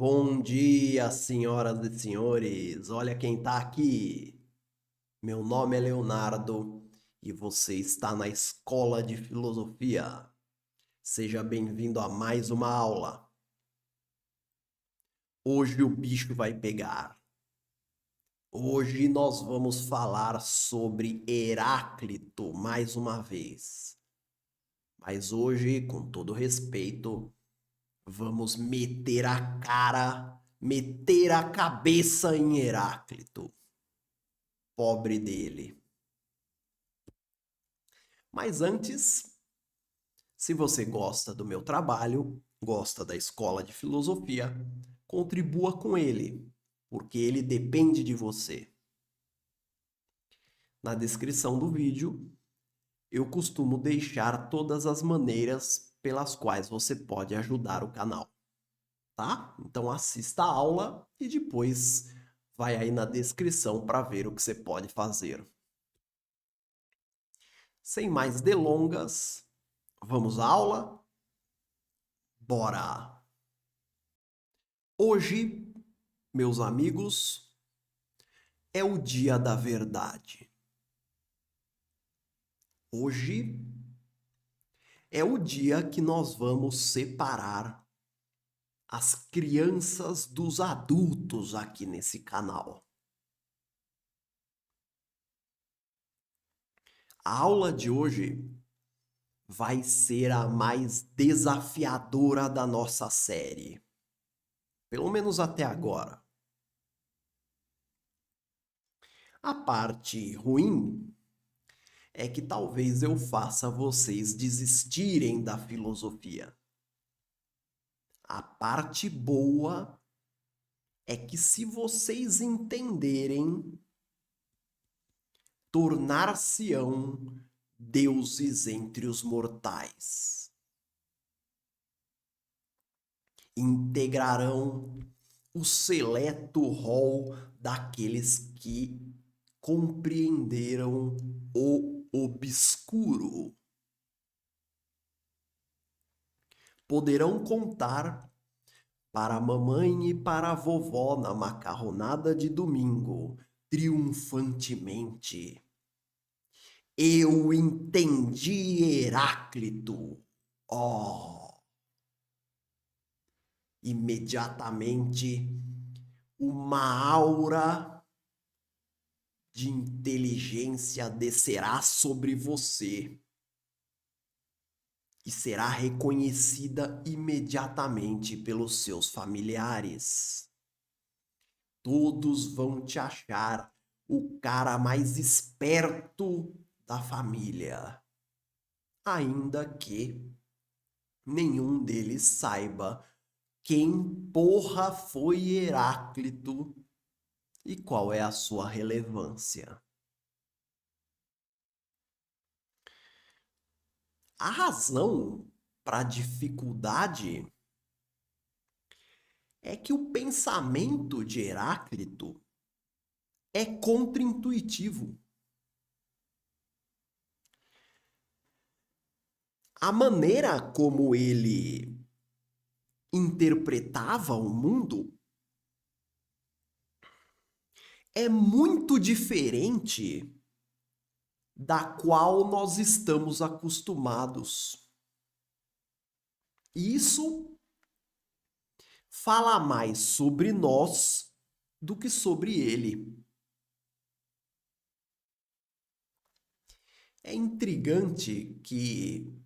Bom dia, senhoras e senhores. Olha quem tá aqui. Meu nome é Leonardo e você está na Escola de Filosofia. Seja bem-vindo a mais uma aula. Hoje o bicho vai pegar. Hoje nós vamos falar sobre Heráclito mais uma vez. Mas hoje, com todo respeito, vamos meter a cara, meter a cabeça em Heráclito. Pobre dele. Mas antes, se você gosta do meu trabalho, gosta da escola de filosofia, contribua com ele, porque ele depende de você. Na descrição do vídeo, eu costumo deixar todas as maneiras pelas quais você pode ajudar o canal, tá? Então assista a aula e depois vai aí na descrição para ver o que você pode fazer. Sem mais delongas, vamos à aula? Bora! Hoje, meus amigos, é o dia da verdade. Hoje é o dia que nós vamos separar as crianças dos adultos aqui nesse canal. A aula de hoje vai ser a mais desafiadora da nossa série, pelo menos até agora. A parte ruim é que talvez eu faça vocês desistirem da filosofia. A parte boa é que se vocês entenderem, tornar-se-ão deuses entre os mortais. Integrarão o seleto rol daqueles que compreenderam o obscuro. Poderão contar para a mamãe e para a vovó na macarronada de domingo, triunfantemente. Eu entendi Heráclito. Oh! Imediatamente, uma aura de inteligência descerá sobre você e será reconhecida imediatamente pelos seus familiares. Todos vão te achar o cara mais esperto da família, ainda que nenhum deles saiba quem porra foi Heráclito e qual é a sua relevância. A razão para a dificuldade é que o pensamento de Heráclito é contraintuitivo. A maneira como ele interpretava o mundo é muito diferente da qual nós estamos acostumados. E isso fala mais sobre nós do que sobre ele. É intrigante que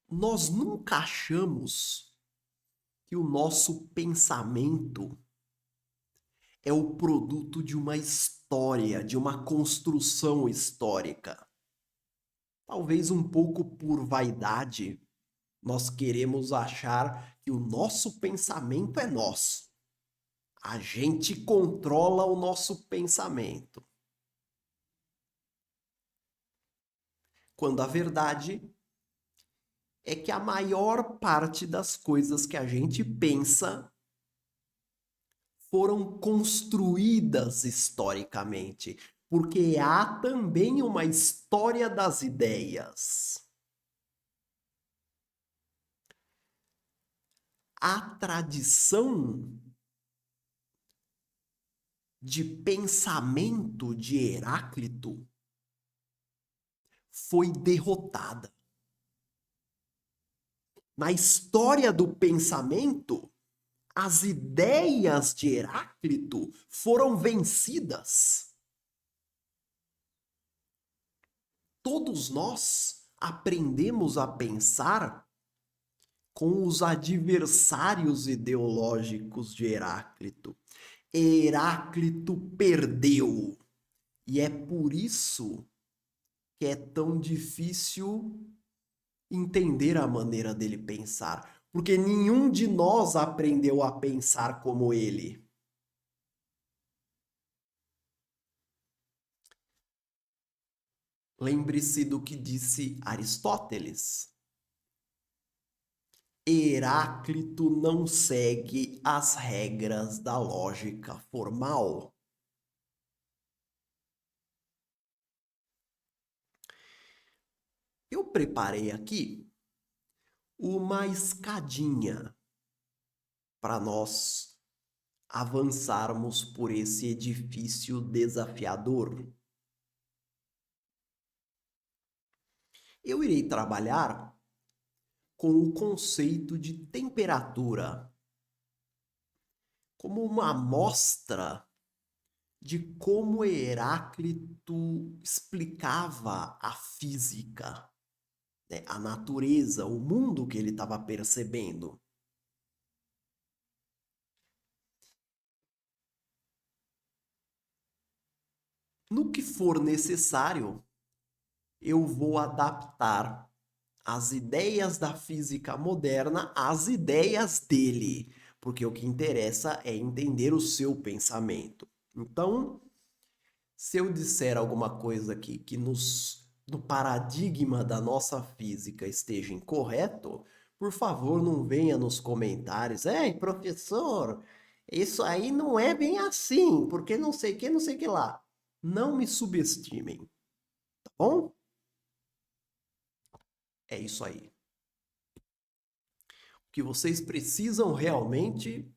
nós nunca achamos que o nosso pensamento é o produto de uma história, de uma construção histórica. Talvez um pouco por vaidade, nós queremos achar que o nosso pensamento é nosso. A gente controla o nosso pensamento. Quando a verdade é que a maior parte das coisas que a gente pensa foram construídas historicamente, porque há também uma história das ideias. a tradição de pensamento de Heráclito foi derrotada. Na história do pensamento, as ideias de Heráclito foram vencidas. Todos nós aprendemos a pensar com os adversários ideológicos de Heráclito. Heráclito perdeu. E é por isso que é tão difícil entender a maneira dele pensar. Porque nenhum de nós aprendeu a pensar como ele. Lembre-se do que disse Aristóteles. Heráclito não segue as regras da lógica formal. Eu preparei aqui uma escadinha para nós avançarmos por esse edifício desafiador. Eu irei trabalhar com o conceito de temperatura como uma amostra de como Heráclito explicava a física, né? A natureza, o mundo que ele estava percebendo. No que for necessário, eu vou adaptar as ideias da física moderna às ideias dele, porque o que interessa é entender o seu pensamento. Então, se eu disser alguma coisa aqui que no paradigma da nossa física esteja incorreto, por favor, não venha nos comentários. Ei, professor, isso aí não é bem assim, porque não sei o que, não sei o que lá. Não me subestimem, tá bom? É isso aí. O que vocês precisam realmente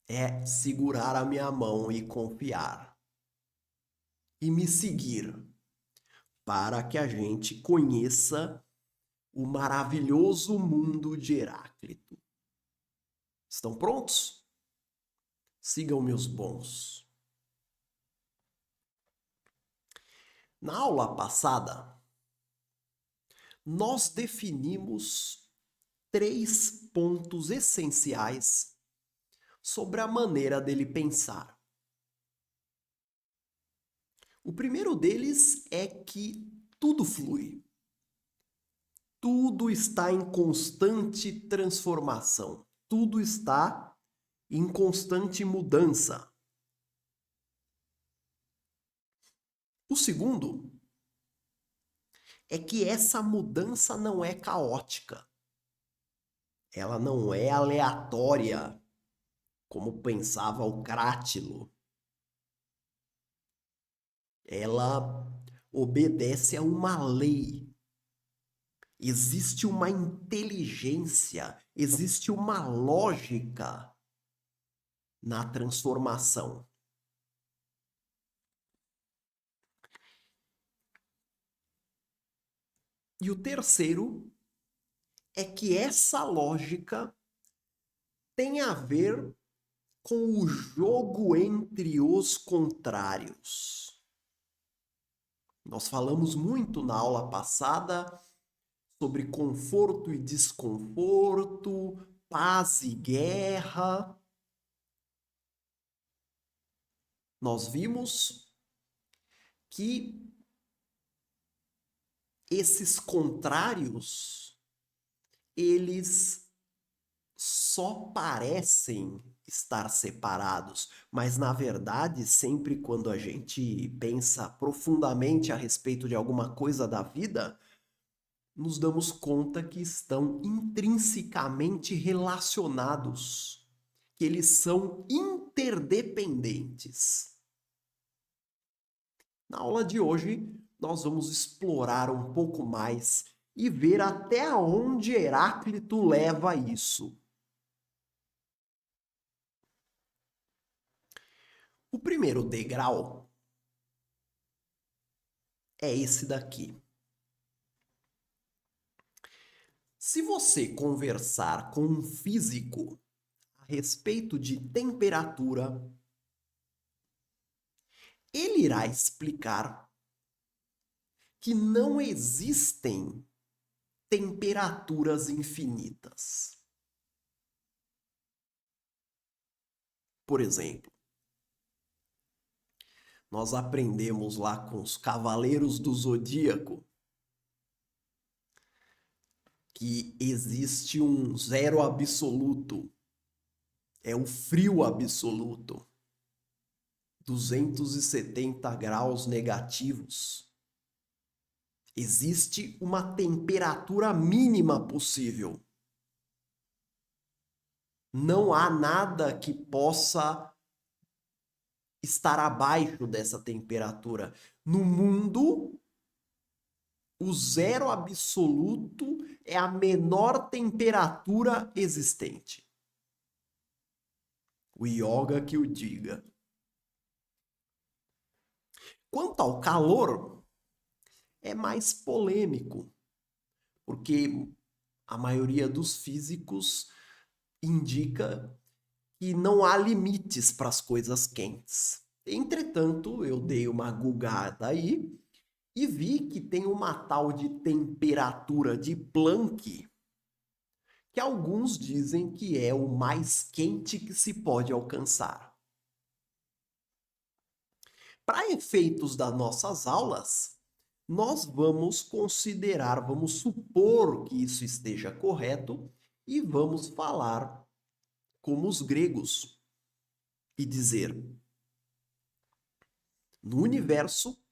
é segurar a minha mão e confiar. E me seguir, para que a gente conheça o maravilhoso mundo de Heráclito. Estão prontos? Sigam meus bons. Na aula passada, nós definimos 3 pontos essenciais sobre a maneira dele pensar. O primeiro deles é que tudo flui. Tudo está em constante transformação. Tudo está em constante mudança. O segundo é que essa mudança não é caótica. Ela não é aleatória, como pensava o Crátilo. Ela obedece a uma lei. Existe uma inteligência, existe uma lógica na transformação. E o terceiro é que essa lógica tem a ver com o jogo entre os contrários. Nós falamos muito na aula passada sobre conforto e desconforto, paz e guerra. Nós vimos que esses contrários, eles só parecem estar separados, mas na verdade, sempre quando a gente pensa profundamente a respeito de alguma coisa da vida, nos damos conta que estão intrinsecamente relacionados, que eles são interdependentes. Na aula de hoje, nós vamos explorar um pouco mais e ver até onde Heráclito leva isso. O primeiro degrau é esse daqui. Se você conversar com um físico a respeito de temperatura, ele irá explicar que não existem temperaturas infinitas. Por exemplo, nós aprendemos lá com os Cavaleiros do Zodíaco que existe um zero absoluto, é o frio absoluto, 270 graus negativos. Existe uma temperatura mínima possível. Não há nada que possa estar abaixo dessa temperatura. No mundo, o zero absoluto é a menor temperatura existente. O yoga que o diga. Quanto ao calor, é mais polêmico, porque a maioria dos físicos indica que não há limites para as coisas quentes. Entretanto, eu dei uma gugada aí e vi que tem uma tal de temperatura de Planck que alguns dizem que é o mais quente que se pode alcançar. Para efeitos das nossas aulas, nós vamos considerar, vamos supor que isso esteja correto e vamos falar como os gregos e dizer: no universo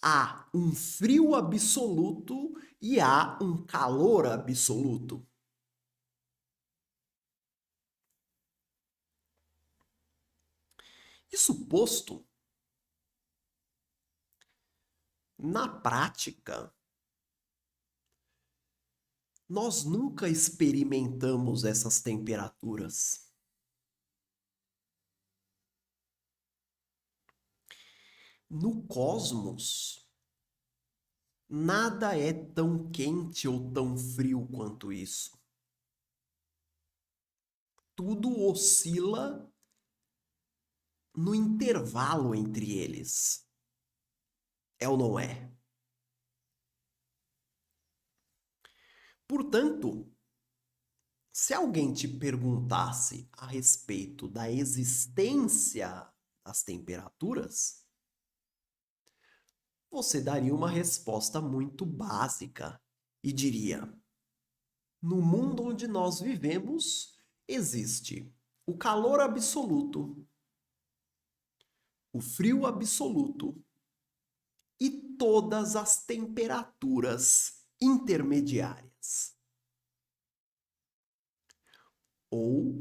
há um frio absoluto e há um calor absoluto. Isso posto, na prática, nós nunca experimentamos essas temperaturas. No cosmos, nada é tão quente ou tão frio quanto isso. Tudo oscila no intervalo entre eles. É ou não é? Portanto, se alguém te perguntasse a respeito da existência das temperaturas, você daria uma resposta muito básica e diria: no mundo onde nós vivemos, existe o calor absoluto, o frio absoluto e todas as temperaturas intermediárias. Ou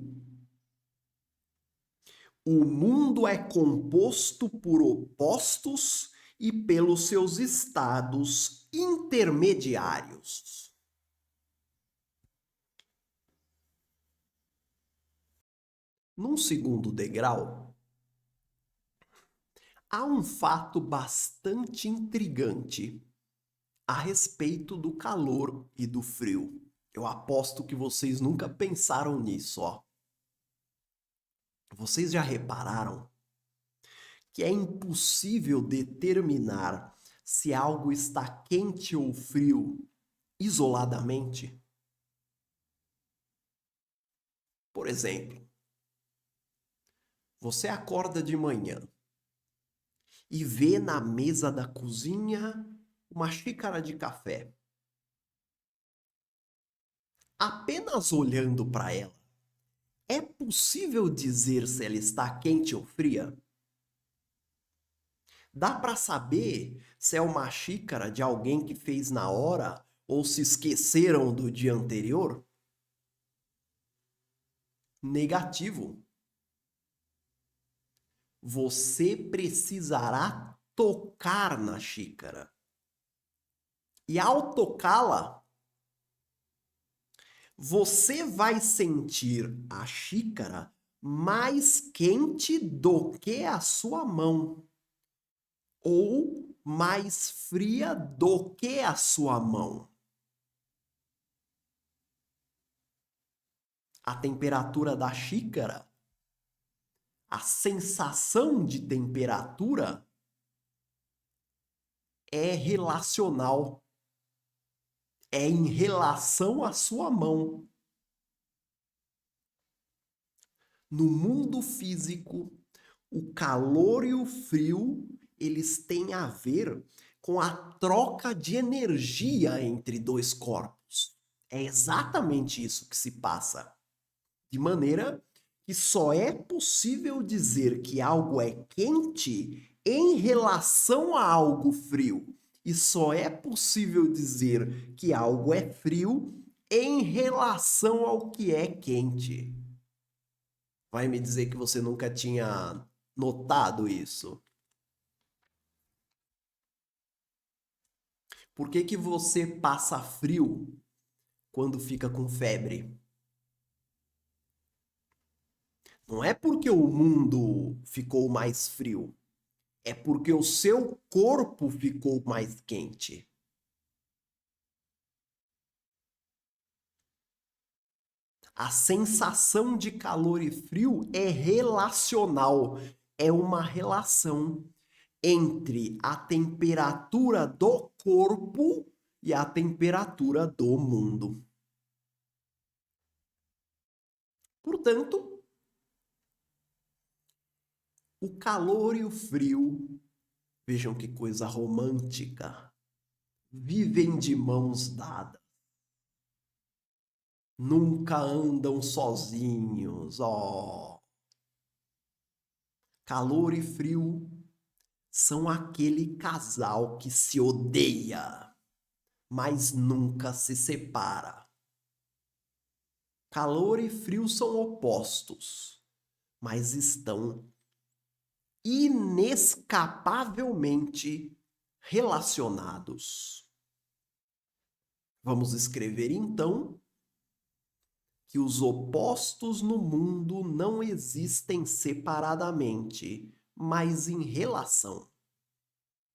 o mundo é composto por opostos e pelos seus estados intermediários. Num segundo degrau, há um fato bastante intrigante a respeito do calor e do frio. Eu aposto que vocês nunca pensaram nisso, ó. Vocês já repararam que é impossível determinar se algo está quente ou frio isoladamente? Por exemplo, você acorda de manhã e vê na mesa da cozinha uma xícara de café. Apenas olhando para ela, é possível dizer se ela está quente ou fria? Dá para saber se é uma xícara de alguém que fez na hora ou se esqueceram do dia anterior? Negativo. Você precisará tocar na xícara. E ao tocá-la, você vai sentir a xícara mais quente do que a sua mão, ou mais fria do que a sua mão. A temperatura da xícara, a sensação de temperatura é relacional, é em relação à sua mão. No mundo físico, o calor e o frio, eles têm a ver com a troca de energia entre dois corpos. É exatamente isso que se passa. De maneira que só é possível dizer que algo é quente em relação a algo frio. E só é possível dizer que algo é frio em relação ao que é quente. Vai me dizer que você nunca tinha notado isso? Por que que você passa frio quando fica com febre? Não é porque o mundo ficou mais frio, é porque o seu corpo ficou mais quente. A sensação de calor e frio é relacional, é uma relação entre a temperatura do corpo e a temperatura do mundo. Portanto, o calor e o frio, vejam que coisa romântica, vivem de mãos dadas. Nunca andam sozinhos, ó. Calor e frio são aquele casal que se odeia, mas nunca se separa. Calor e frio são opostos, mas estão inescapavelmente relacionados. Vamos escrever então que os opostos no mundo não existem separadamente, mas em relação,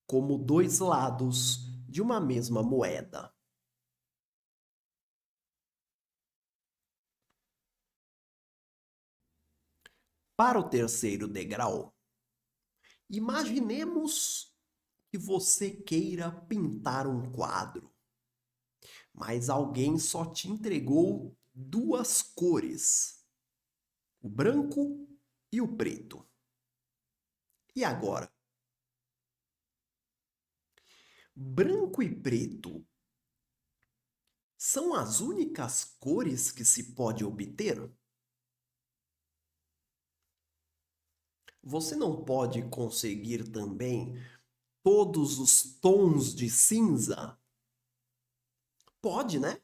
como dois lados de uma mesma moeda. Para o terceiro degrau, imaginemos que você queira pintar um quadro, mas alguém só te entregou duas cores, o branco e o preto. E agora? Branco e preto são as únicas cores que se pode obter? Você não pode conseguir também todos os tons de cinza? Pode, né?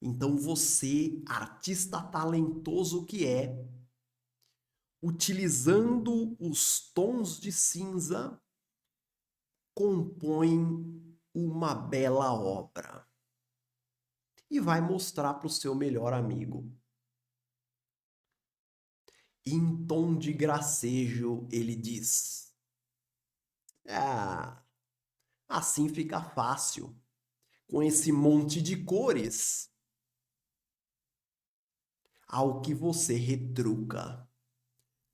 Então você, artista talentoso que é, utilizando os tons de cinza, compõe uma bela obra. E vai mostrar para o seu melhor amigo. Em tom de gracejo, ele diz: Ah, assim fica fácil. Com esse monte de cores. Ao que você retruca: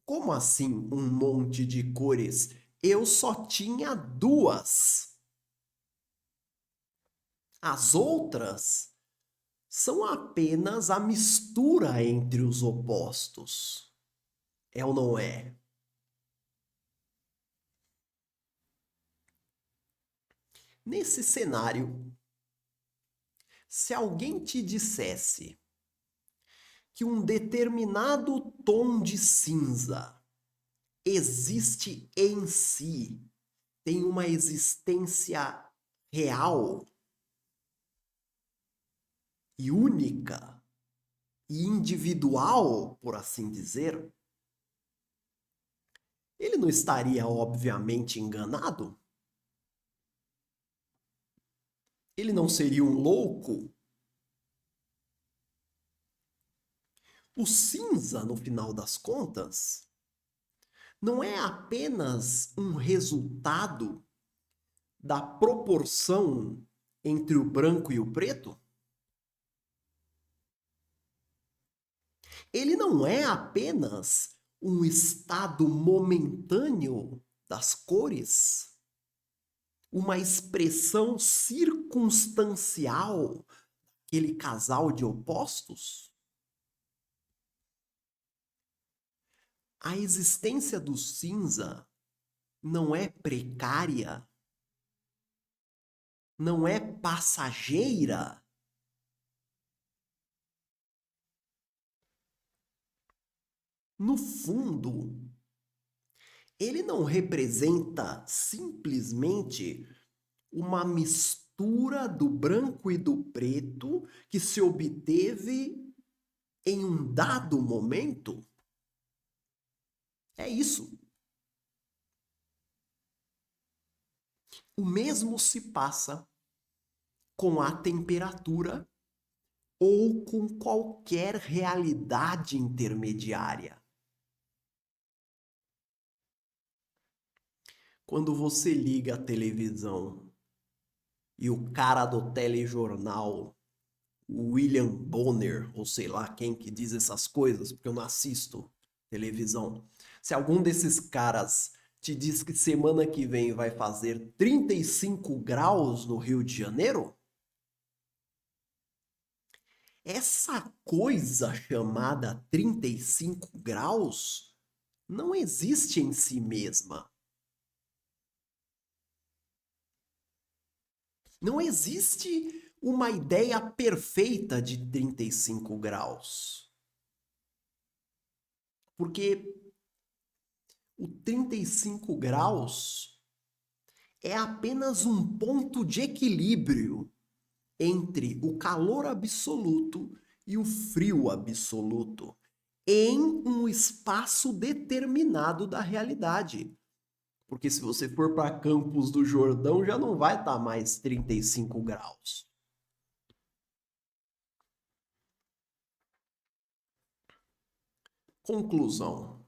Como assim um monte de cores? Eu só tinha duas. As outras são apenas a mistura entre os opostos. É ou não é? Nesse cenário, se alguém te dissesse que um determinado tom de cinza existe em si, tem uma existência real e única e individual, por assim dizer, ele não estaria obviamente enganado? Ele não seria um louco? O cinza, no final das contas, não é apenas um resultado da proporção entre o branco e o preto? Ele não é apenas um estado momentâneo das cores, uma expressão circunstancial daquele casal de opostos? A existência do cinza não é precária, não é passageira. No fundo, ele não representa simplesmente uma mistura do branco e do preto que se obteve em um dado momento. É isso. O mesmo se passa com a temperatura ou com qualquer realidade intermediária. Quando você liga a televisão e o cara do telejornal, o William Bonner, ou sei lá quem que diz essas coisas, porque eu não assisto televisão. Se algum desses caras te diz que semana que vem vai fazer 35 graus no Rio de Janeiro, essa coisa chamada 35 graus não existe em si mesma. Não existe uma ideia perfeita de 35 graus. Porque o 35 graus é apenas um ponto de equilíbrio entre o calor absoluto e o frio absoluto em um espaço determinado da realidade. Porque se você for para Campos do Jordão, já não vai estar mais 35 graus. Conclusão.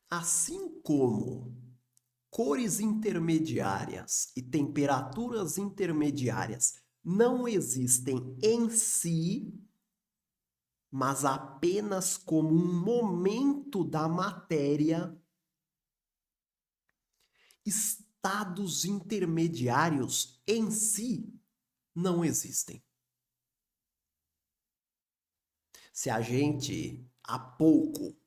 Assim como cores intermediárias e temperaturas intermediárias não existem em si, mas apenas como um momento da matéria, estados intermediários em si não existem. Se a gente há pouco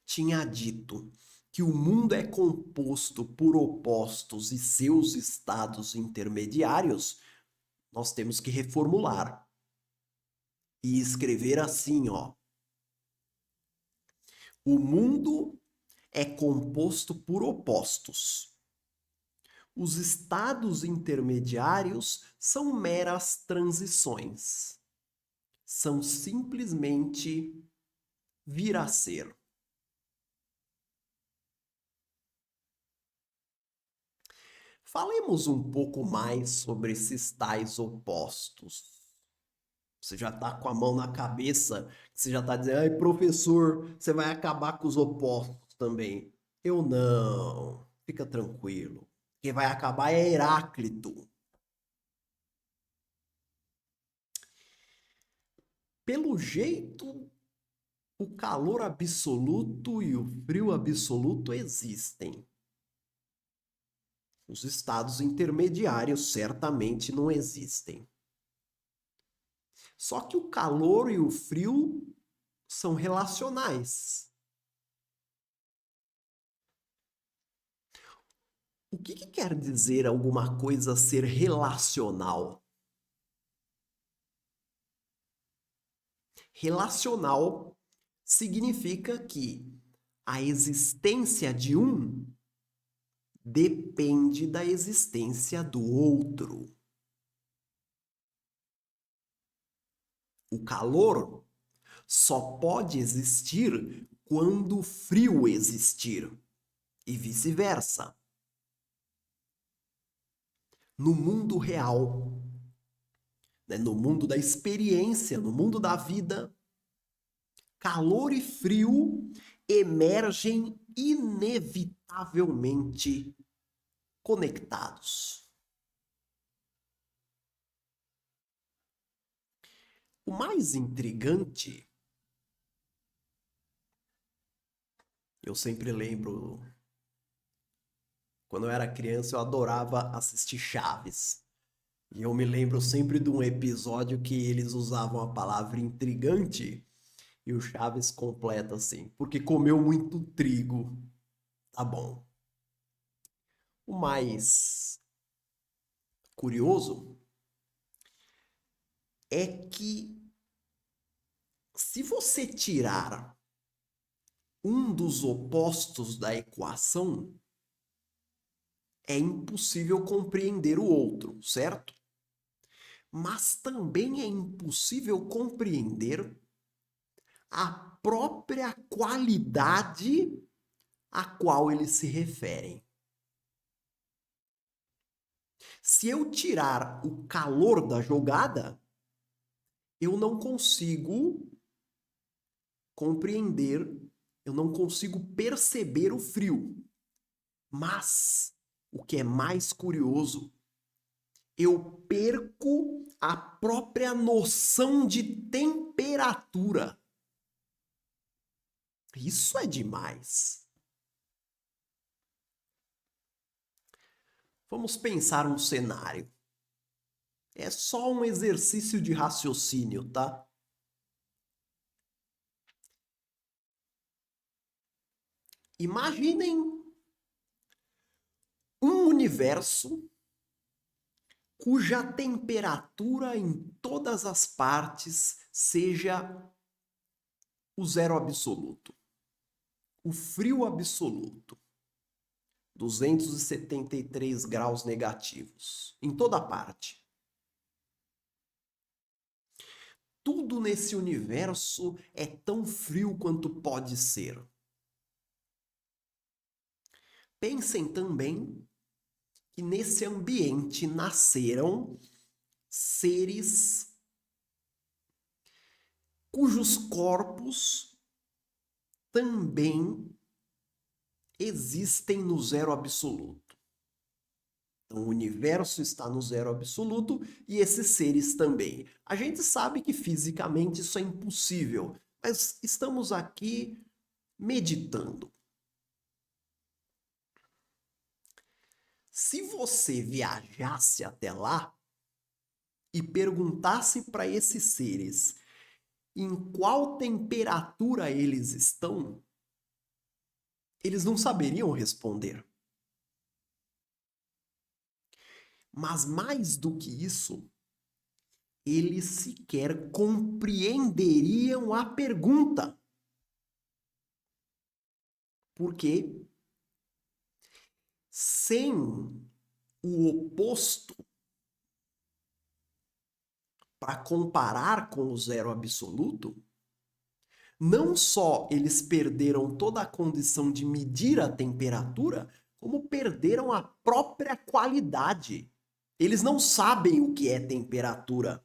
tinha dito que o mundo é composto por opostos e seus estados intermediários, nós temos que reformular e escrever assim, ó. O mundo é composto por opostos. Os estados intermediários são meras transições. São simplesmente vir a ser. Falemos um pouco mais sobre esses tais opostos. Você já está com a mão na cabeça, você já está dizendo, ai, professor, você vai acabar com os opostos também. Eu não, fica tranquilo. Quem vai acabar é Heráclito. Pelo jeito, o calor absoluto e o frio absoluto existem. Os estados intermediários certamente não existem. Só que o calor e o frio são relacionais. O que quer dizer alguma coisa ser relacional? Relacional significa que a existência de um depende da existência do outro. O calor só pode existir quando o frio existir, e vice-versa. No mundo real, né? No mundo da experiência, no mundo da vida, calor e frio emergem inevitavelmente conectados. O mais intrigante, eu sempre lembro, quando eu era criança, eu adorava assistir Chaves. E eu me lembro sempre de um episódio que eles usavam a palavra intrigante e o Chaves completa assim, porque comeu muito trigo. Tá bom. O mais curioso é que se você tirar um dos opostos da equação, é impossível compreender o outro, certo? Mas também é impossível compreender a própria qualidade a qual eles se referem. Se eu tirar o calor da jogada, eu não consigo compreender, eu não consigo perceber o frio. Mas o que é mais curioso, eu perco a própria noção de temperatura. Isso é demais. Vamos pensar um cenário. É só um exercício de raciocínio, tá? Imaginem um universo cuja temperatura em todas as partes seja o zero absoluto, o frio absoluto, 273 graus negativos, em toda parte. Tudo nesse universo é tão frio quanto pode ser. Pensem também que nesse ambiente nasceram seres cujos corpos também existem no zero absoluto. Então, o universo está no zero absoluto e esses seres também. A gente sabe que fisicamente isso é impossível, mas estamos aqui meditando. Se você viajasse até lá e perguntasse para esses seres em qual temperatura eles estão, eles não saberiam responder. Mas mais do que isso, eles sequer compreenderiam a pergunta. Porque sem o oposto para comparar com o zero absoluto, não só eles perderam toda a condição de medir a temperatura, como perderam a própria qualidade. Eles não sabem o que é temperatura.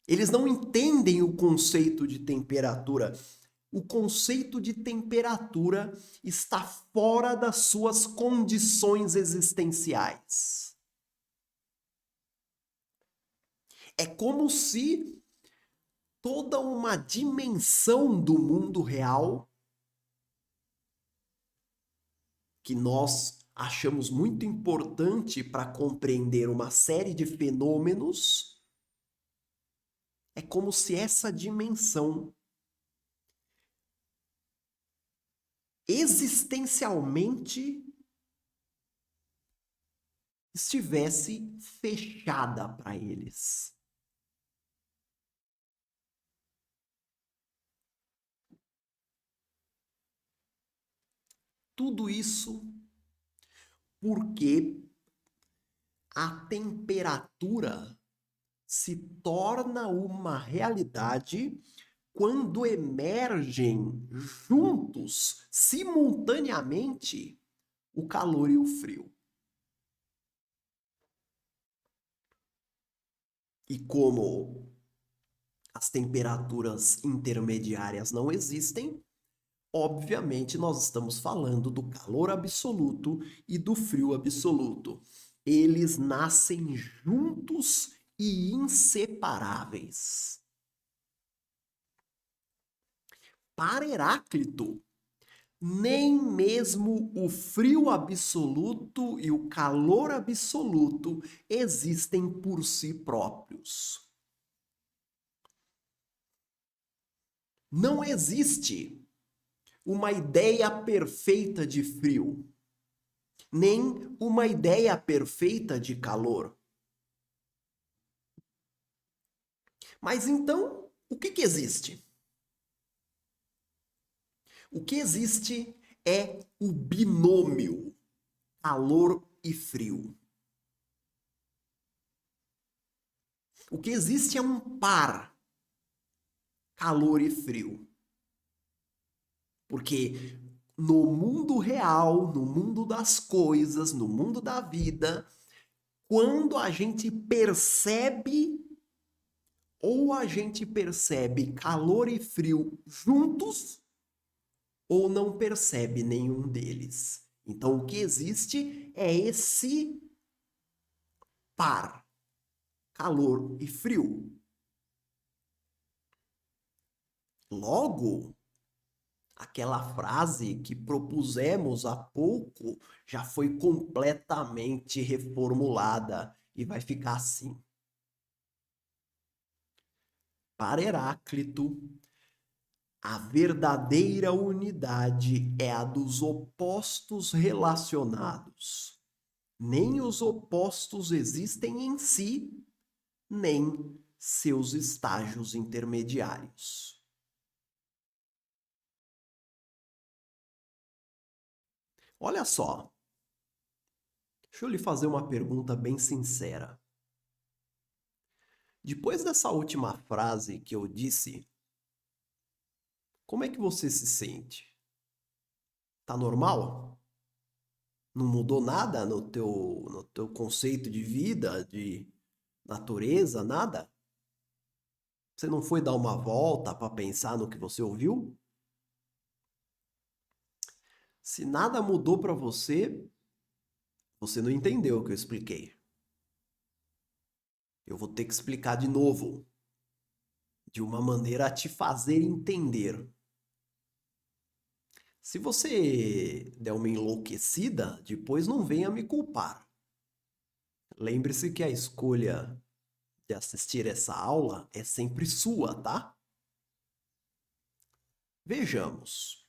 Eles não entendem o conceito de temperatura. O conceito de temperatura está fora das suas condições existenciais. É como se toda uma dimensão do mundo real que nós achamos muito importante para compreender uma série de fenômenos, é como se essa dimensão existencialmente estivesse fechada para eles. Tudo isso porque a temperatura se torna uma realidade quando emergem juntos, simultaneamente, o calor e o frio. E como as temperaturas intermediárias não existem, obviamente nós estamos falando do calor absoluto e do frio absoluto. Eles nascem juntos e inseparáveis. Para Heráclito, nem mesmo o frio absoluto e o calor absoluto existem por si próprios. Não existe uma ideia perfeita de frio, nem uma ideia perfeita de calor. Mas então, o que existe? O que existe é o binômio calor e frio. O que existe é um par calor e frio. Porque no mundo real, no mundo das coisas, no mundo da vida, quando a gente percebe ou a gente percebe calor e frio juntos, ou não percebe nenhum deles. Então, o que existe é esse par, calor e frio. Logo, aquela frase que propusemos há pouco já foi completamente reformulada e vai ficar assim. Para Heráclito, a verdadeira unidade é a dos opostos relacionados. Nem os opostos existem em si, nem seus estágios intermediários. Olha só, deixa eu lhe fazer uma pergunta bem sincera. Depois dessa última frase que eu disse, como é que você se sente? Tá normal? Não mudou nada no teu conceito de vida, de natureza, nada? Você não foi dar uma volta para pensar no que você ouviu? Se nada mudou para você, você não entendeu o que eu expliquei. Eu vou ter que explicar de novo, de uma maneira a te fazer entender. Se você der uma enlouquecida, depois não venha me culpar. Lembre-se que a escolha de assistir essa aula é sempre sua, tá? Vejamos.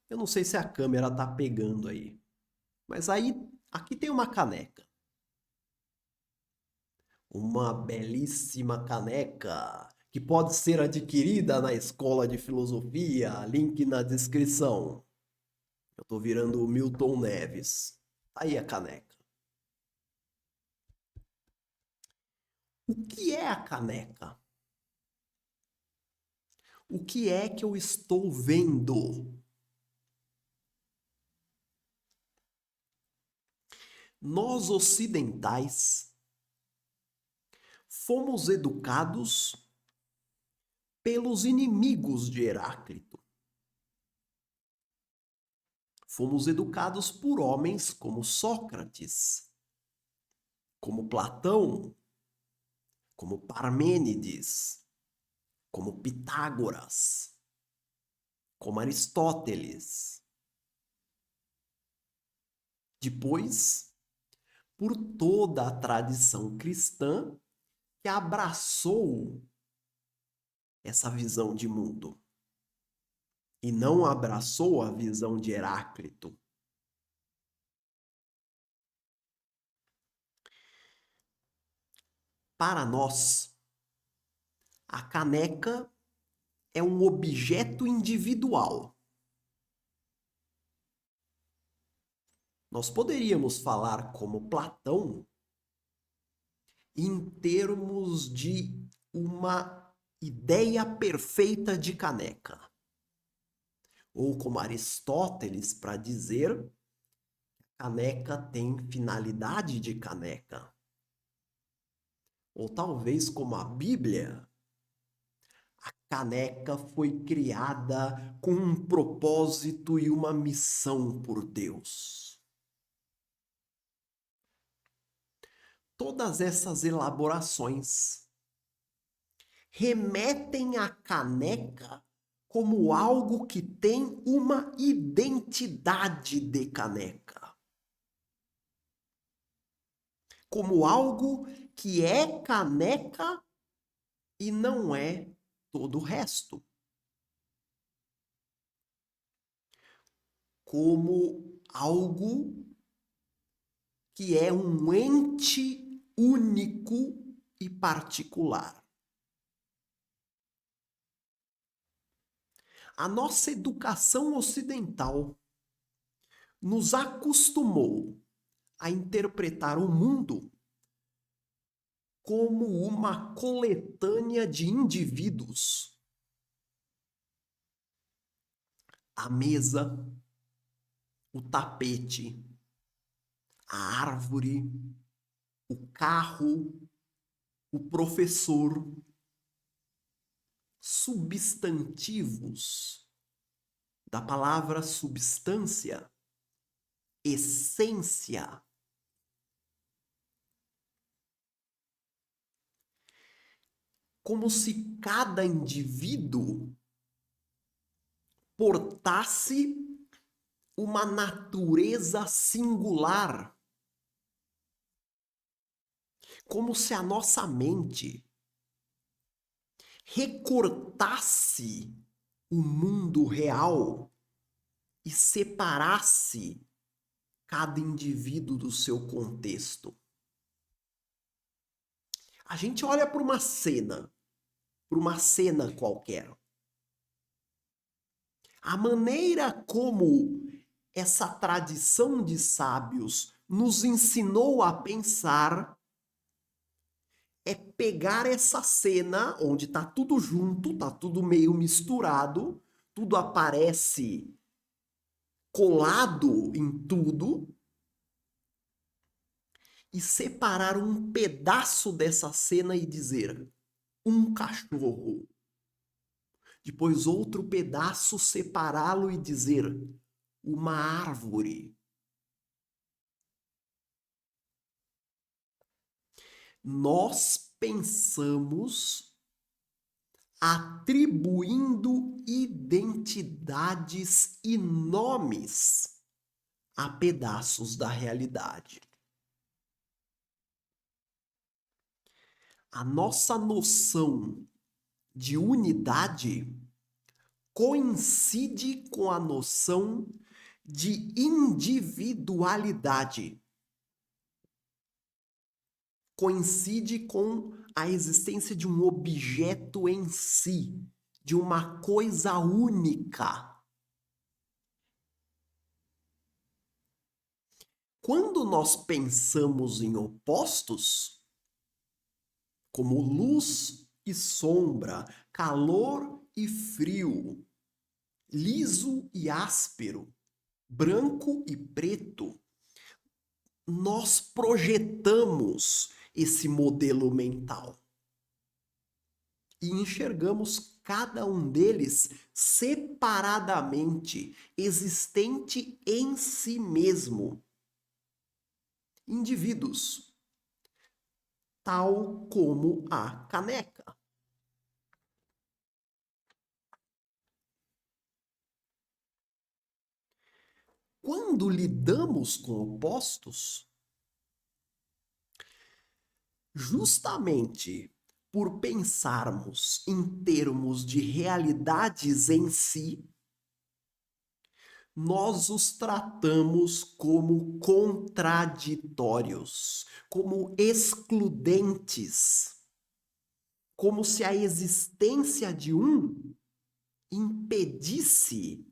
Eu não sei se a câmera tá pegando aí, mas aí aqui tem uma caneca. Uma belíssima caneca que pode ser adquirida na escola de filosofia, link na descrição. Eu tô virando o Milton Neves. Tá aí a caneca. O que é a caneca? O que é que eu estou vendo? Nós ocidentais fomos educados pelos inimigos de Heráclito. Fomos educados por homens como Sócrates, como Platão, como Parmênides, como Pitágoras, como Aristóteles. Depois, por toda a tradição cristã que abraçou essa visão de mundo e não abraçou a visão de Heráclito. Para nós, a caneca é um objeto individual. Nós poderíamos falar como Platão em termos de uma ideia perfeita de caneca. Ou como Aristóteles para dizer que a caneca tem finalidade de caneca. ou talvez como a Bíblia, a caneca foi criada com um propósito e uma missão por Deus. Todas essas elaborações remetem à caneca como algo que tem uma identidade de caneca. Como algo que é caneca e não é todo o resto. Como algo que é um ente único e particular. A nossa educação ocidental nos acostumou a interpretar o mundo como uma coletânea de indivíduos. A mesa, o tapete, a árvore, o carro, o professor, substantivos da palavra substância, essência. Como se cada indivíduo portasse uma natureza singular. Como se a nossa mente recortasse o mundo real e separasse cada indivíduo do seu contexto. A gente olha para uma cena qualquer. A maneira como essa tradição de sábios nos ensinou a pensar é pegar essa cena onde está tudo junto, está tudo meio misturado, tudo aparece colado em tudo, e separar um pedaço dessa cena e dizer um cachorro. Depois outro pedaço separá-lo e dizer uma árvore. Nós pensamos atribuindo identidades e nomes a pedaços da realidade. A nossa noção de unidade coincide com a noção de individualidade. Coincide com a existência de um objeto em si, de uma coisa única. Quando nós pensamos em opostos, como luz e sombra, calor e frio, liso e áspero, branco e preto, nós projetamos esse modelo mental e enxergamos cada um deles separadamente, existente em si mesmo. Indivíduos, tal como a caneca. Quando lidamos com opostos, justamente por pensarmos em termos de realidades em si, nós os tratamos como contraditórios, como excludentes, como se a existência de um impedisse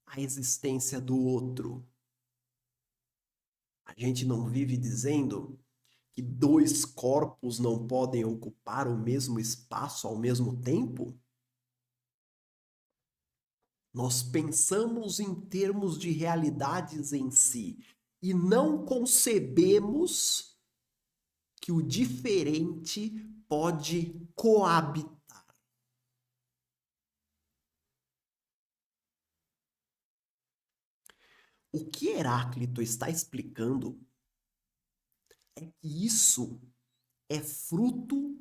a existência do outro. A gente não vive dizendo que dois corpos não podem ocupar o mesmo espaço ao mesmo tempo? Nós pensamos em termos de realidades em si e não concebemos que o diferente pode coabitar. O que Heráclito está explicando é que isso é fruto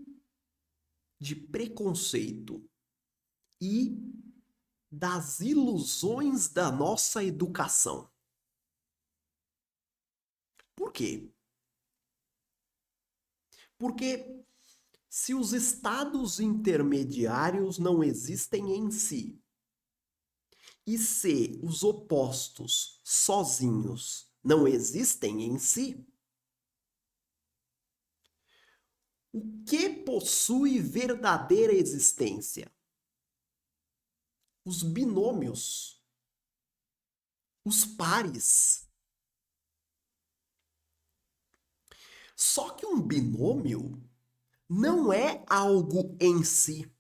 de preconceito e das ilusões da nossa educação. Por quê? Porque se os estados intermediários não existem em si, e se os opostos sozinhos não existem em si, o que possui verdadeira existência? Os binômios, os pares. Só que um binômio não é algo em si.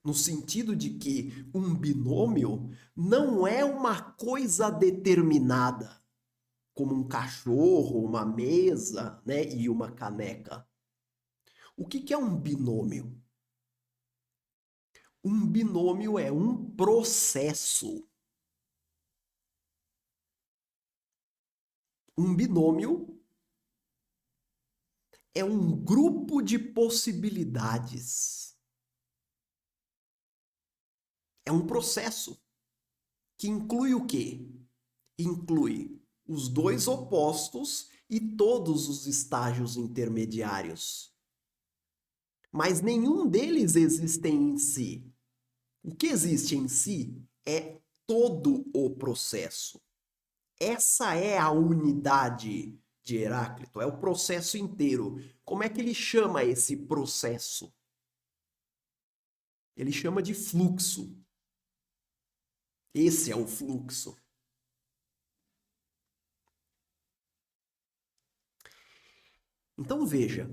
No sentido de que um binômio não é uma coisa determinada, como um cachorro, uma mesa, né, e uma caneca. O que é um binômio? Um binômio é um processo. Um binômio é um grupo de possibilidades. É um processo que inclui o quê? Inclui os dois opostos e todos os estágios intermediários. Mas nenhum deles existe em si. O que existe em si é todo o processo. Essa é a unidade de Heráclito, é o processo inteiro. Como é que ele chama esse processo? Ele chama de fluxo. Esse é o fluxo. Então veja,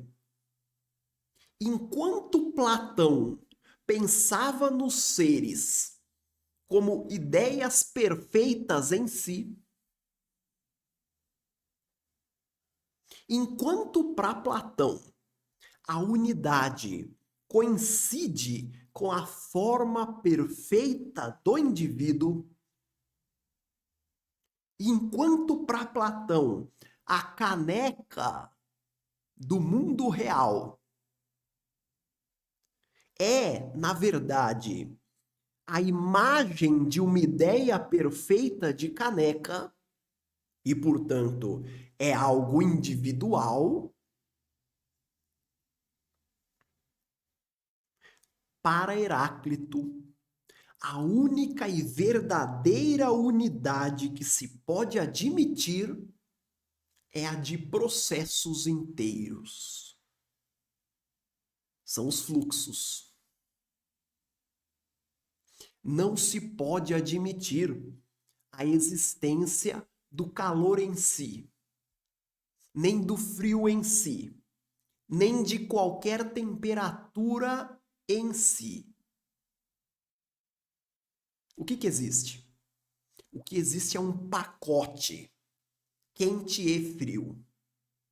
enquanto Platão pensava nos seres como ideias perfeitas em si, enquanto para Platão a unidade coincide com a forma perfeita do indivíduo, enquanto para Platão a caneca do mundo real é, na verdade, a imagem de uma ideia perfeita de caneca e, portanto, é algo individual, para Heráclito, a única e verdadeira unidade que se pode admitir é a de processos inteiros. São os fluxos. Não se pode admitir a existência do calor em si, nem do frio em si, nem de qualquer temperatura em si. O que existe? O que existe é um pacote, quente e frio.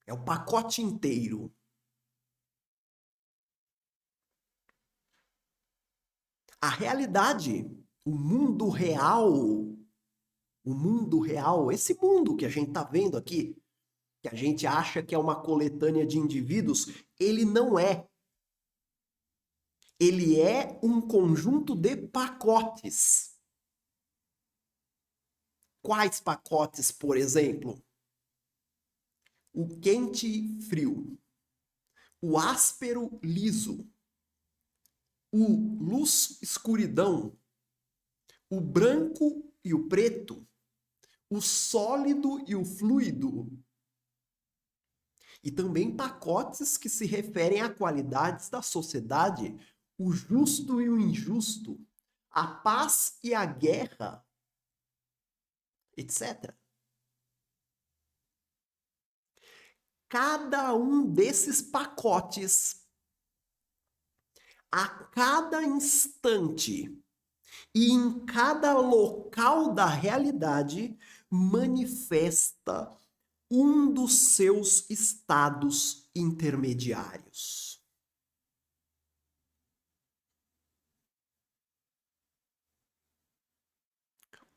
É o pacote inteiro. A realidade, o mundo real, esse mundo que a gente está vendo aqui, que a gente acha que é uma coletânea de indivíduos, ele não é. Ele é um conjunto de pacotes. Quais pacotes, por exemplo? O quente e frio, o áspero liso, o luz-escuridão, o branco e o preto, o sólido e o fluido. E também pacotes que se referem a qualidades da sociedade, o justo e o injusto, a paz e a guerra, etc. Cada um desses pacotes, a cada instante e em cada local da realidade, manifesta um dos seus estados intermediários.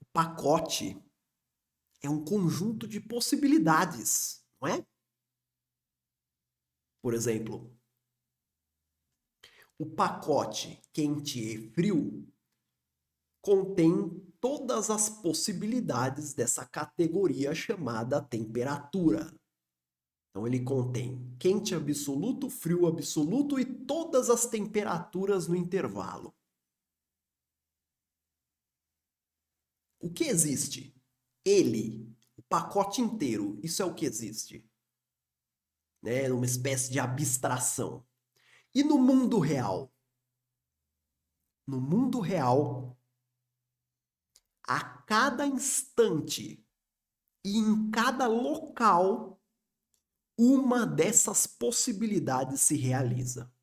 O pacote é um conjunto de possibilidades, não é? Por exemplo, o pacote quente e frio contém todas as possibilidades dessa categoria chamada temperatura. Então, ele contém quente absoluto, frio absoluto e todas as temperaturas no intervalo. O que existe? Ele, o pacote inteiro, isso é o que existe. Né? Uma espécie de abstração. E no mundo real? No mundo real, a cada instante e em cada local, uma dessas possibilidades se realiza.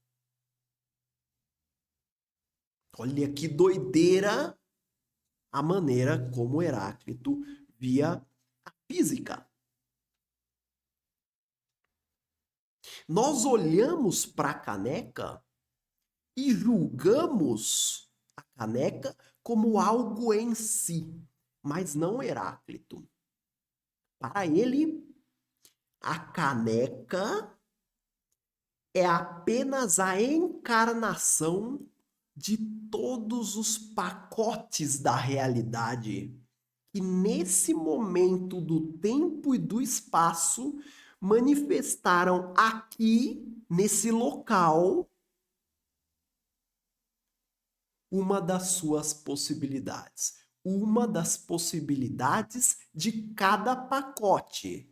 Olha que doideira a maneira como Heráclito via a física. Nós olhamos para a caneca e julgamos a caneca como algo em si, mas não Heráclito. Para ele, a caneca é apenas a encarnação de todos os pacotes da realidade que nesse momento do tempo e do espaço manifestaram aqui, nesse local, uma das suas possibilidades. Uma das possibilidades de cada pacote.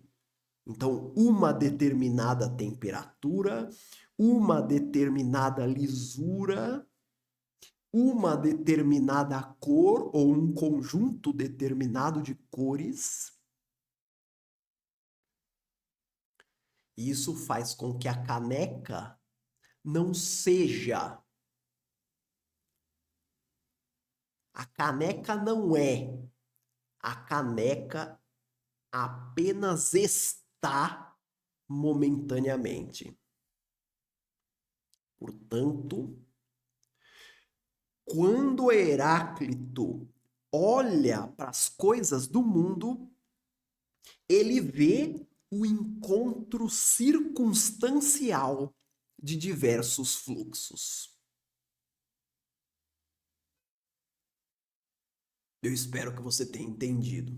Então, uma determinada temperatura, uma determinada lisura, uma determinada cor ou um conjunto determinado de cores. Isso faz com que a caneca não seja. A caneca não é. A caneca apenas está momentaneamente. Portanto, quando Heráclito olha para as coisas do mundo, ele vê o encontro circunstancial de diversos fluxos. Eu espero que você tenha entendido.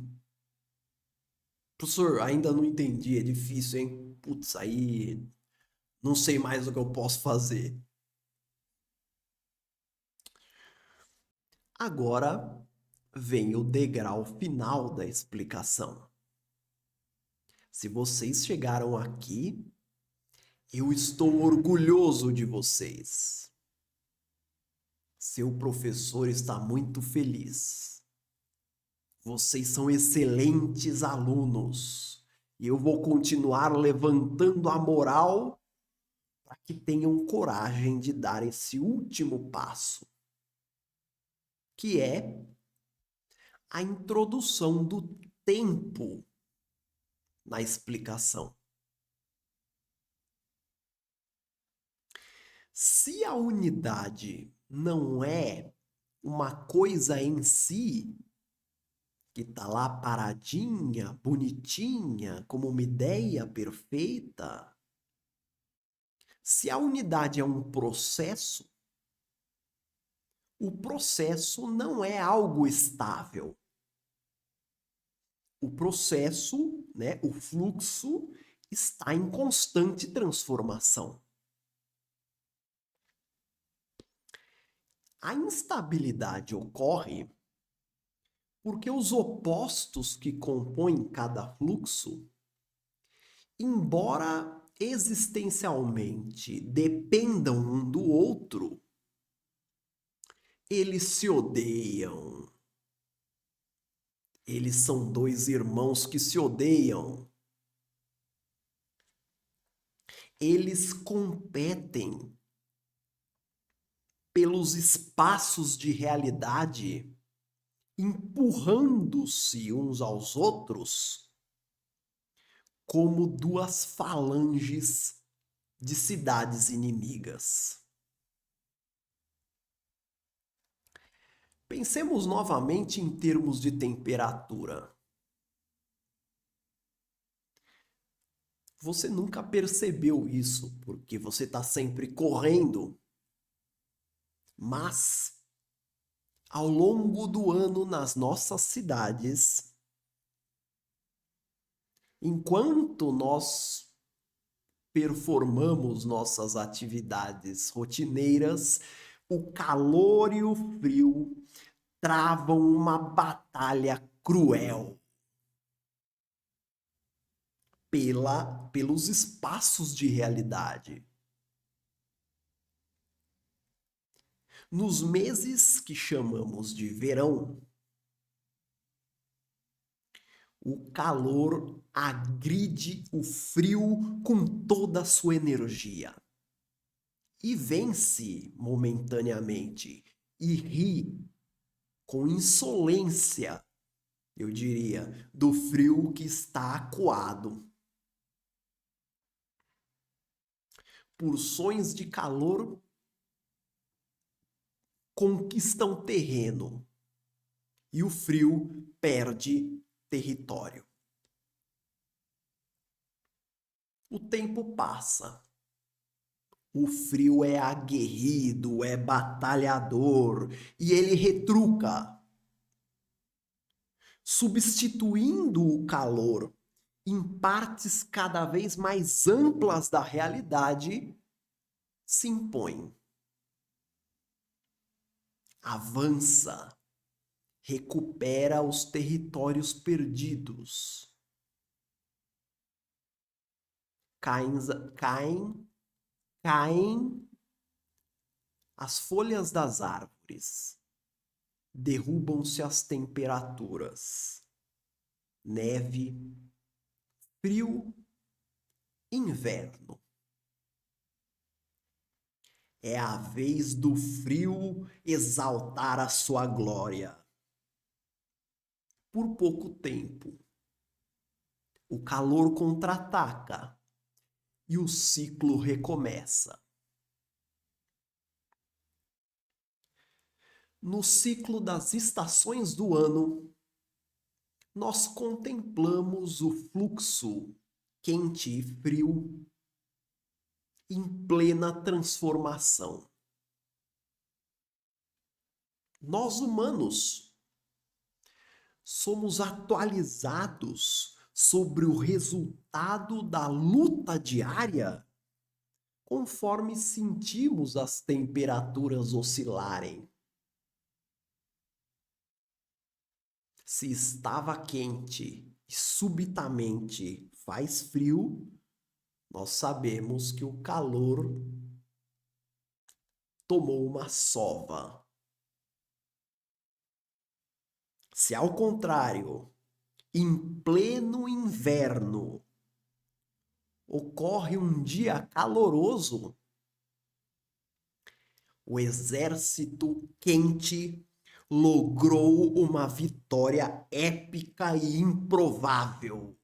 Professor, ainda não entendi, é difícil, hein? Putz, aí não sei mais o que eu posso fazer. Agora vem o degrau final da explicação. Se vocês chegaram aqui, eu estou orgulhoso de vocês. Seu professor está muito feliz. Vocês são excelentes alunos. E eu vou continuar levantando a moral para que tenham coragem de dar esse último passo, que é a introdução do tempo na explicação. Se a unidade não é uma coisa em si, que está lá paradinha, bonitinha, como uma ideia perfeita, se a unidade é um processo, o processo não é algo estável. O processo, né, o fluxo, está em constante transformação. A instabilidade ocorre porque os opostos que compõem cada fluxo, embora existencialmente dependam um do outro, eles se odeiam. Eles são dois irmãos que se odeiam. Eles competem pelos espaços de realidade, empurrando-se uns aos outros como duas falanges de cidades inimigas. Pensemos novamente em termos de temperatura. Você nunca percebeu isso, porque você está sempre correndo. Mas, ao longo do ano nas nossas cidades, enquanto nós performamos nossas atividades rotineiras, o calor e o frio travam uma batalha cruel pelos espaços de realidade. Nos meses que chamamos de verão, o calor agride o frio com toda a sua energia e vence momentaneamente e ri com insolência, eu diria, do frio que está acuado. Porções de calor conquistam terreno e o frio perde território. O tempo passa. O frio é aguerrido, é batalhador e ele retruca, substituindo o calor em partes cada vez mais amplas da realidade, se impõe. Avança, recupera os territórios perdidos. Caem as folhas das árvores. Derrubam-se as temperaturas. Neve, frio, inverno. É a vez do frio exaltar a sua glória. Por pouco tempo, o calor contra-ataca e o ciclo recomeça. No ciclo das estações do ano, nós contemplamos o fluxo quente e frio em plena transformação. Nós humanos somos atualizados sobre o resultado da luta diária conforme sentimos as temperaturas oscilarem. Se estava quente e subitamente faz frio, nós sabemos que o calor tomou uma sova. Se ao contrário, em pleno inverno, ocorre um dia caloroso, o exército quente logrou uma vitória épica e improvável.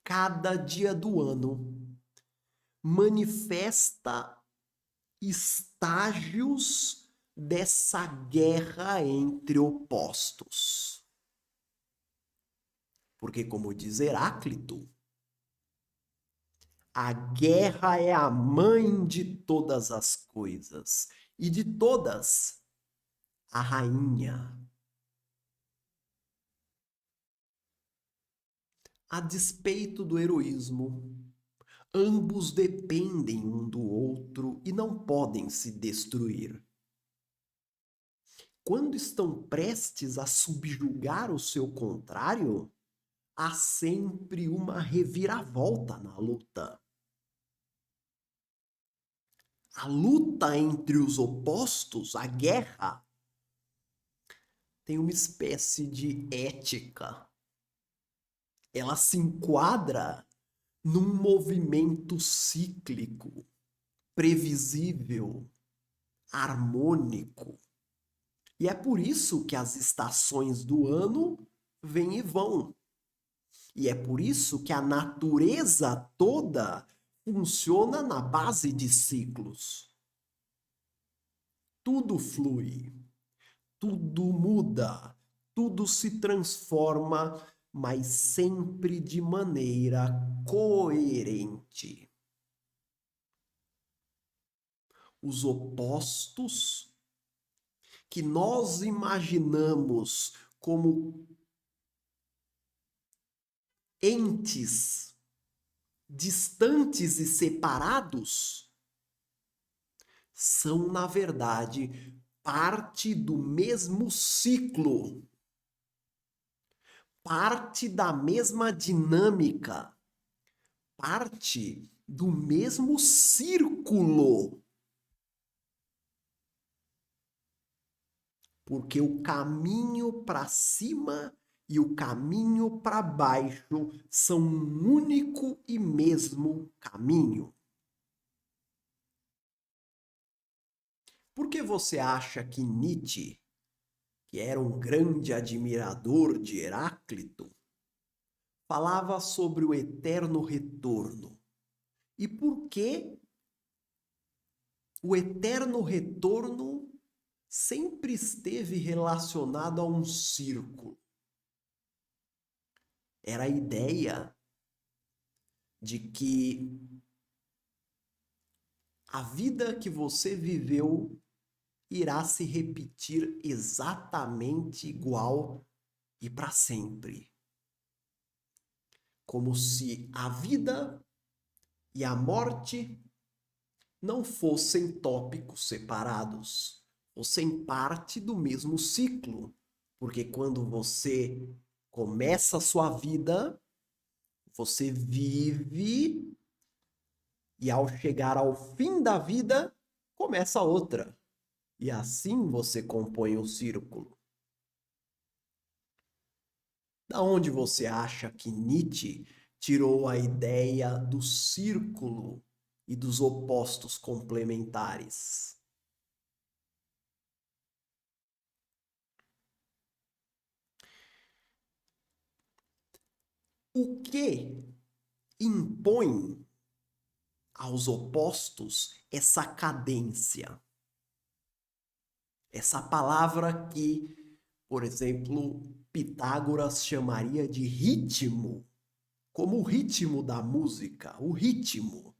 Cada dia do ano manifesta estágios dessa guerra entre opostos. Porque, como diz Heráclito, a guerra é a mãe de todas as coisas, e de todas, a rainha. A despeito do heroísmo, ambos dependem um do outro e não podem se destruir. Quando estão prestes a subjugar o seu contrário, há sempre uma reviravolta na luta. A luta entre os opostos, a guerra, tem uma espécie de ética. Ela se enquadra num movimento cíclico, previsível, harmônico. E é por isso que as estações do ano vêm e vão. E é por isso que a natureza toda funciona na base de ciclos. Tudo flui, tudo muda, tudo se transforma, mas sempre de maneira coerente. Os opostos que nós imaginamos como entes distantes e separados são, na verdade, parte do mesmo ciclo, parte da mesma dinâmica, parte do mesmo círculo. Porque o caminho para cima e o caminho para baixo são um único e mesmo caminho. Por que você acha que Nietzsche, que era um grande admirador de Heráclito, falava sobre o eterno retorno? E por que o eterno retorno sempre esteve relacionado a um círculo? Era a ideia de que a vida que você viveu irá se repetir exatamente igual e para sempre. Como se a vida e a morte não fossem tópicos separados, fossem parte do mesmo ciclo. Porque quando você começa a sua vida, você vive e ao chegar ao fim da vida, começa outra. E assim você compõe o círculo. Da onde você acha que Nietzsche tirou a ideia do círculo e dos opostos complementares? O que impõe aos opostos essa cadência? Essa palavra que, por exemplo, Pitágoras chamaria de ritmo, como o ritmo da música, o ritmo.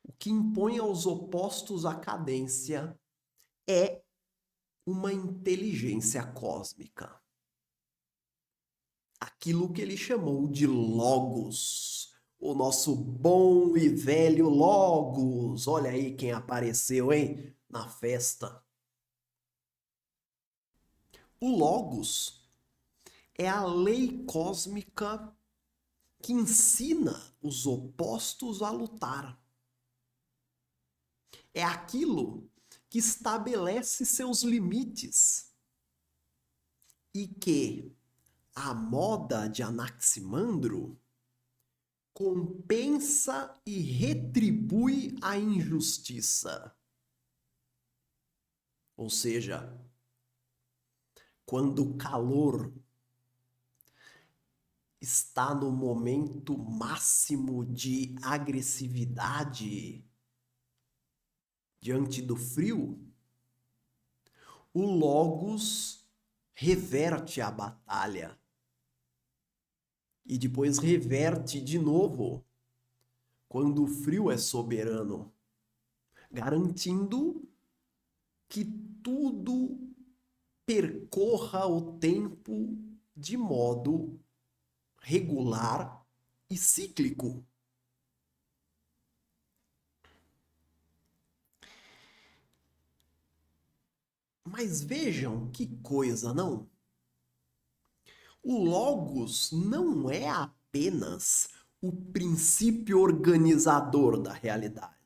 O que impõe aos opostos a cadência é uma inteligência cósmica. Aquilo que ele chamou de Logos. O nosso bom e velho Logos. Olha aí quem apareceu, hein? Na festa. O Logos é a lei cósmica que ensina os opostos a lutar. É aquilo que estabelece seus limites e que a moda de Anaximandro compensa e retribui a injustiça. Ou seja, quando o calor está no momento máximo de agressividade diante do frio, o Logos reverte a batalha e depois reverte de novo quando o frio é soberano, garantindo que tudo percorra o tempo de modo regular e cíclico. Mas vejam que coisa, não? O Logos não é apenas o princípio organizador da realidade.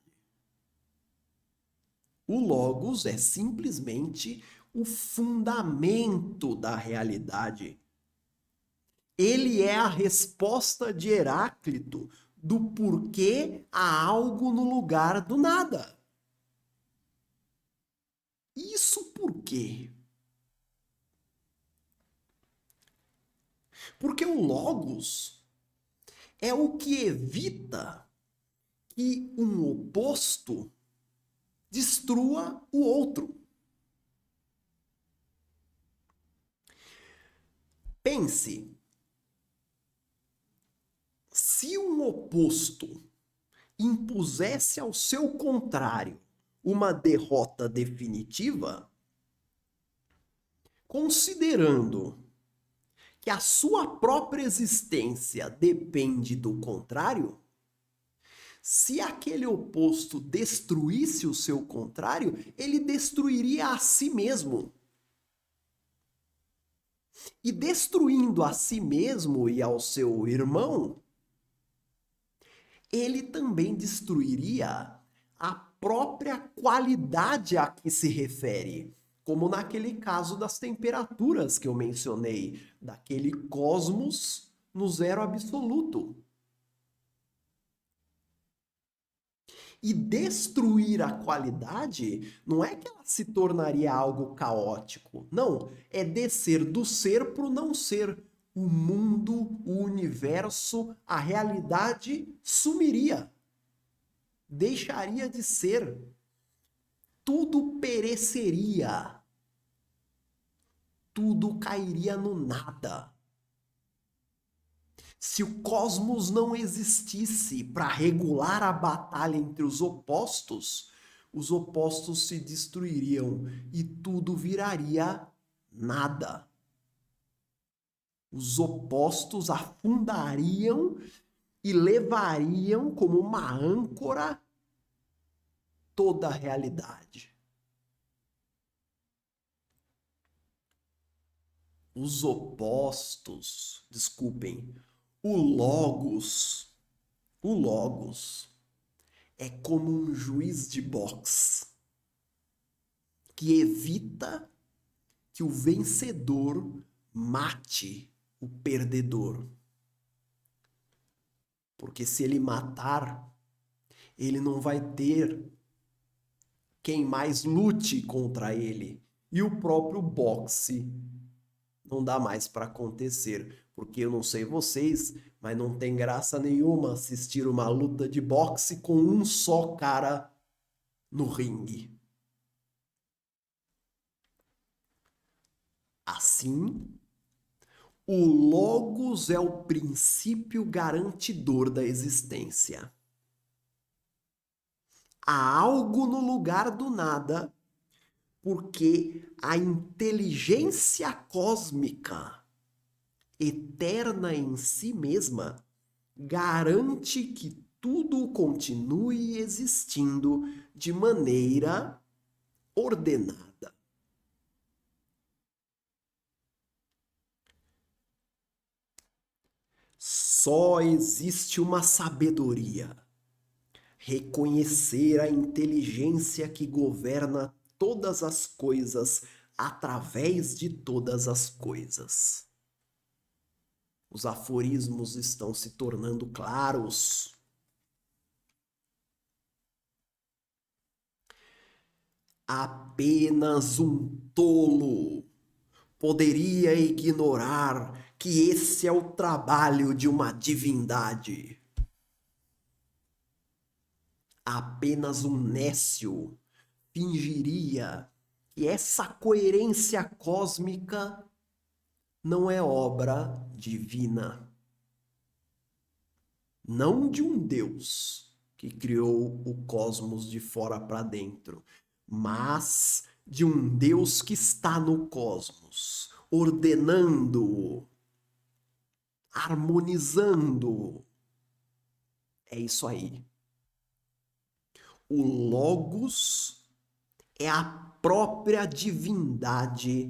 O Logos é simplesmente o fundamento da realidade. Ele é a resposta de Heráclito do porquê há algo no lugar do nada. Isso por quê? Porque o logos é o que evita que um oposto destrua o outro. Pense, se um oposto impusesse ao seu contrário uma derrota definitiva, considerando que a sua própria existência depende do contrário, se aquele oposto destruísse o seu contrário, ele destruiria a si mesmo. E destruindo a si mesmo e ao seu irmão, ele também destruiria a própria qualidade a que se refere, como naquele caso das temperaturas que eu mencionei, daquele cosmos no zero absoluto. E destruir a qualidade não é que ela se tornaria algo caótico. Não, é descer do ser para o não ser. O mundo, o universo, a realidade sumiria. Deixaria de ser. Tudo pereceria. Tudo cairia no nada. Se o cosmos não existisse para regular a batalha entre os opostos se destruiriam e tudo viraria nada. Os opostos afundariam e levariam como uma âncora toda a realidade. Os opostos, desculpem, o logos é como um juiz de boxe que evita que o vencedor mate o perdedor. Porque se ele matar, ele não vai ter quem mais lute contra ele. E o próprio boxe não dá mais para acontecer. Porque eu não sei vocês, mas não tem graça nenhuma assistir uma luta de boxe com um só cara no ringue. Assim, o logos é o princípio garantidor da existência. Há algo no lugar do nada, porque a inteligência cósmica, eterna em si mesma, garante que tudo continue existindo de maneira ordenada. Só existe uma sabedoria: reconhecer a inteligência que governa todas as coisas através de todas as coisas. Os aforismos estão se tornando claros. Apenas um tolo poderia ignorar que esse é o trabalho de uma divindade. Apenas um nécio fingiria que essa coerência cósmica não é obra divina. Não de um Deus que criou o cosmos de fora para dentro, mas de um Deus que está no cosmos, ordenando-o, harmonizando-o. É isso aí. O Logos é a própria divindade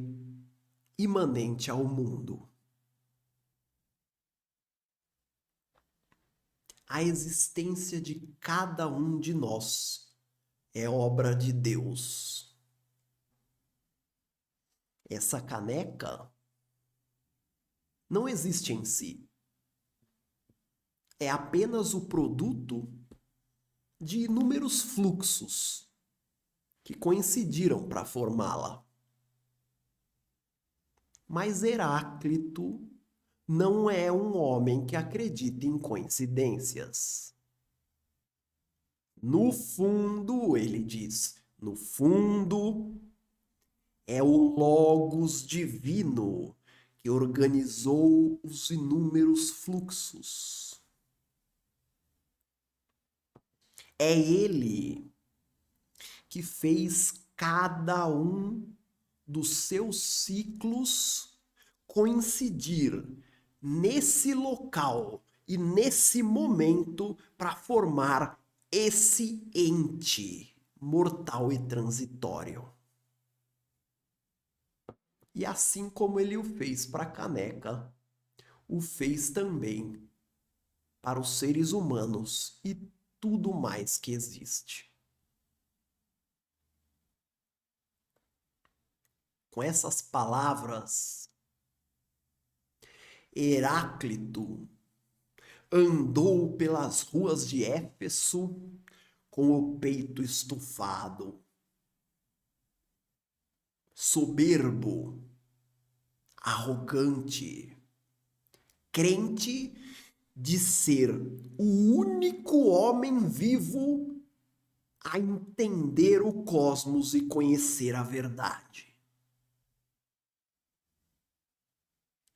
imanente ao mundo. A existência de cada um de nós é obra de Deus. Essa caneca não existe em si. É apenas o produto de inúmeros fluxos que coincidiram para formá-la. Mas Heráclito não é um homem que acredita em coincidências. No fundo, ele diz, no fundo, é o Logos divino que organizou os inúmeros fluxos. É ele que fez cada um dos seus ciclos coincidir nesse local e nesse momento para formar esse ente mortal e transitório. E assim como ele o fez para a caneca, o fez também para os seres humanos e tudo mais que existe. Com essas palavras, Heráclito andou pelas ruas de Éfeso com o peito estufado, soberbo, arrogante, crente de ser o único homem vivo a entender o cosmos e conhecer a verdade.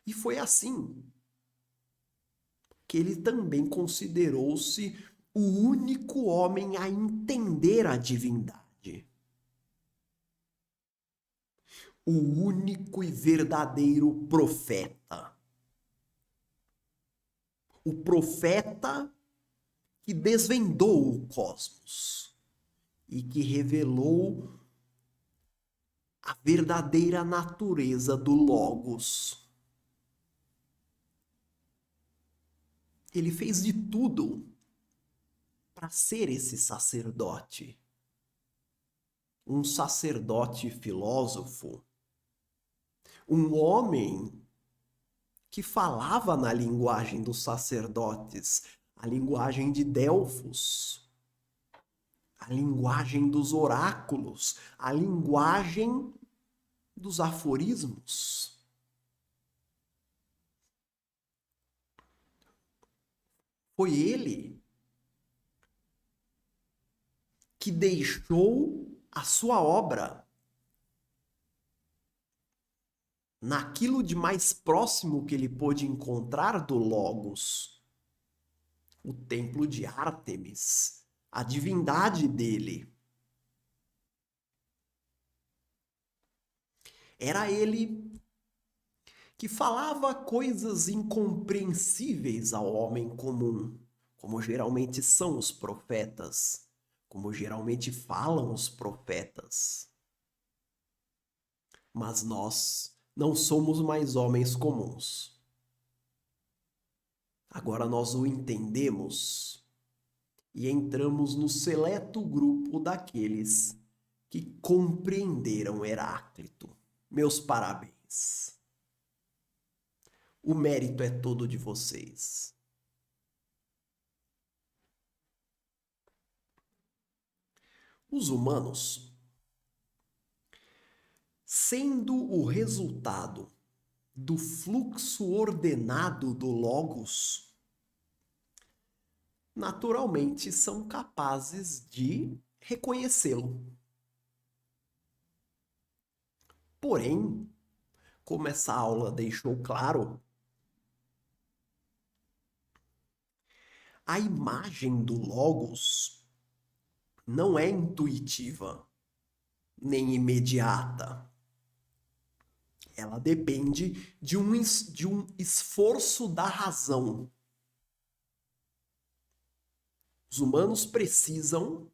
E foi assim que ele também considerou-se o único homem a entender a divindade. O único e verdadeiro profeta. O profeta que desvendou o cosmos e que revelou a verdadeira natureza do Logos. Ele fez de tudo para ser esse sacerdote. Um sacerdote filósofo. Um homem que falava na linguagem dos sacerdotes, a linguagem de Delfos, a linguagem dos oráculos, a linguagem dos aforismos. Foi ele que deixou a sua obra naquilo de mais próximo que ele pôde encontrar do Logos, o templo de Ártemis, a divindade dele. Era ele que falava coisas incompreensíveis ao homem comum, como geralmente são os profetas, como geralmente falam os profetas. Mas nós não somos mais homens comuns. Agora nós o entendemos e entramos no seleto grupo daqueles que compreenderam Heráclito. Meus parabéns. O mérito é todo de vocês. Os humanos, sendo o resultado do fluxo ordenado do Logos, naturalmente são capazes de reconhecê-lo. Porém, como essa aula deixou claro, a imagem do Logos não é intuitiva nem imediata. Ela depende de um esforço da razão. Os humanos precisam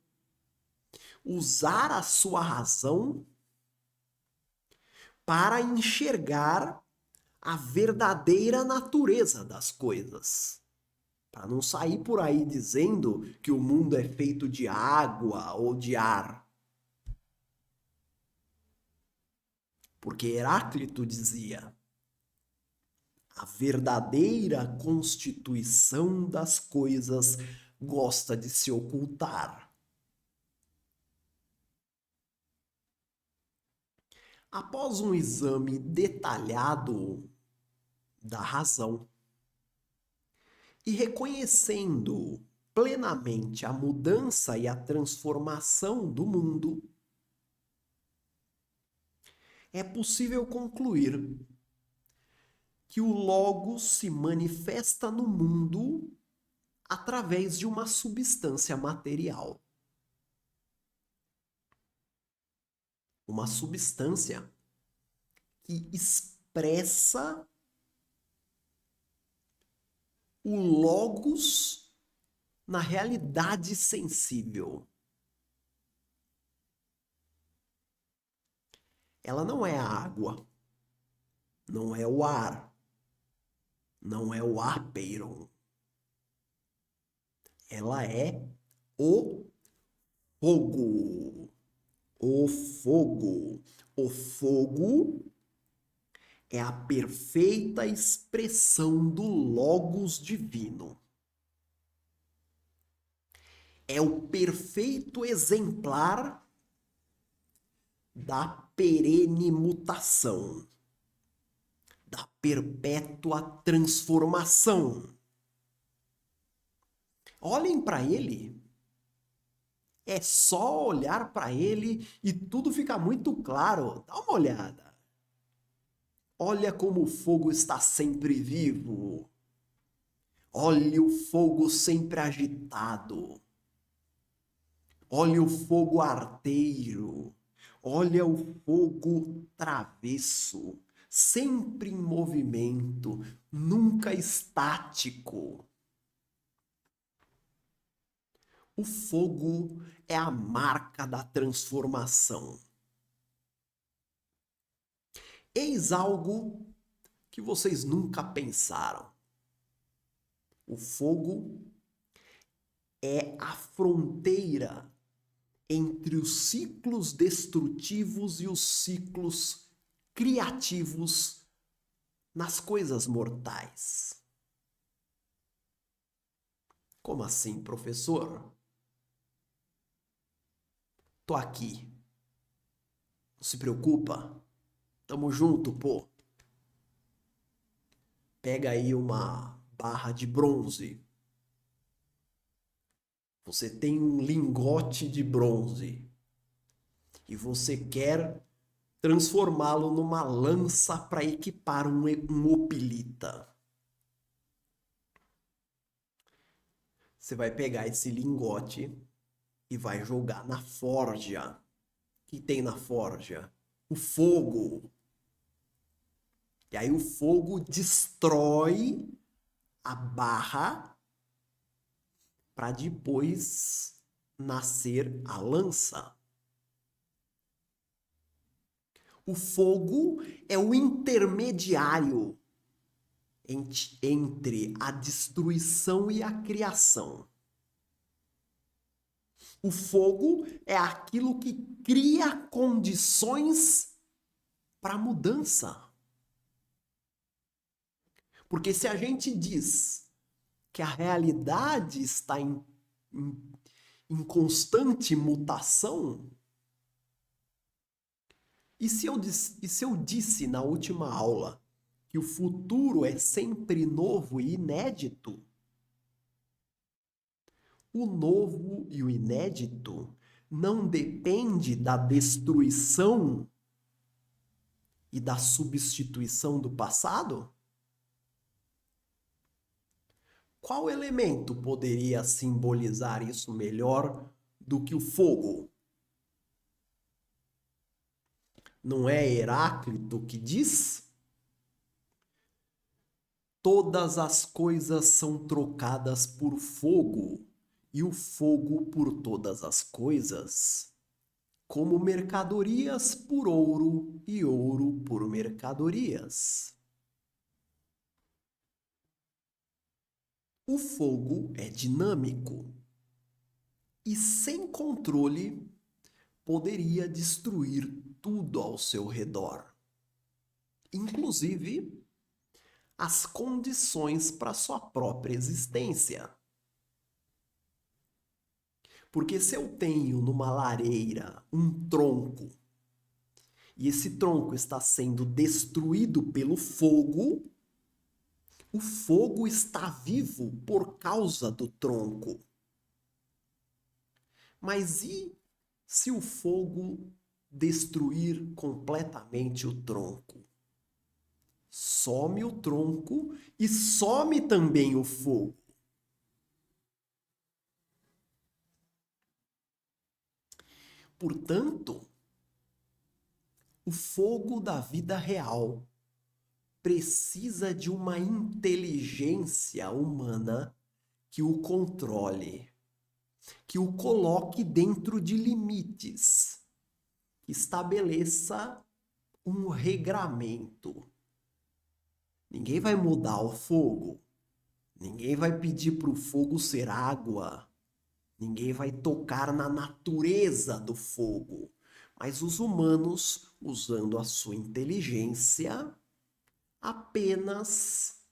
usar a sua razão para enxergar a verdadeira natureza das coisas. Para não sair por aí dizendo que o mundo é feito de água ou de ar. Porque Heráclito dizia: a verdadeira constituição das coisas gosta de se ocultar. Após um exame detalhado da razão. E reconhecendo plenamente a mudança e a transformação do mundo, é possível concluir que o Logos se manifesta no mundo através de uma substância material. Uma substância que expressa o Logos na realidade sensível. Ela não é a água, não é o ar, não é o ápeiron. Ela é o fogo. O fogo. O fogo é a perfeita expressão do Logos divino. É o perfeito exemplar da perene mutação, da perpétua transformação. Olhem para ele. É só olhar para ele e tudo fica muito claro. Dá uma olhada. Olha como o fogo está sempre vivo. Olhe o fogo sempre agitado. Olha o fogo arteiro. Olha o fogo travesso, sempre em movimento, nunca estático. O fogo é a marca da transformação. Eis algo que vocês nunca pensaram. O fogo é a fronteira entre os ciclos destrutivos e os ciclos criativos nas coisas mortais. Como assim, professor? Tô aqui. Não se preocupa. Tamo junto, pô. Pega aí uma barra de bronze. Você tem um lingote de bronze. E você quer transformá-lo numa lança para equipar um hoplita. Você vai pegar esse lingote e vai jogar na forja. O que tem na forja? O fogo. E aí o fogo destrói a barra para depois nascer a lança. O fogo é o intermediário entre a destruição e a criação. O fogo é aquilo que cria condições para a mudança. Porque se a gente diz que a realidade está em constante mutação, e se eu disse na última aula que o futuro é sempre novo e inédito, o novo e o inédito não depende da destruição e da substituição do passado? Qual elemento poderia simbolizar isso melhor do que o fogo? Não é Heráclito que diz? Todas as coisas são trocadas por fogo, e o fogo por todas as coisas, como mercadorias por ouro e ouro por mercadorias. O fogo é dinâmico e, sem controle, poderia destruir tudo ao seu redor, inclusive as condições para sua própria existência. Porque se eu tenho numa lareira um tronco e esse tronco está sendo destruído pelo fogo, O fogo está vivo por causa do tronco. Mas e se o fogo destruir completamente o tronco? Some o tronco e some também o fogo. Portanto, o fogo da vida real precisa de uma inteligência humana que o controle, que o coloque dentro de limites, que estabeleça um regramento. Ninguém vai mudar o fogo, ninguém vai pedir para o fogo ser água, ninguém vai tocar na natureza do fogo, mas os humanos, usando a sua inteligência, apenas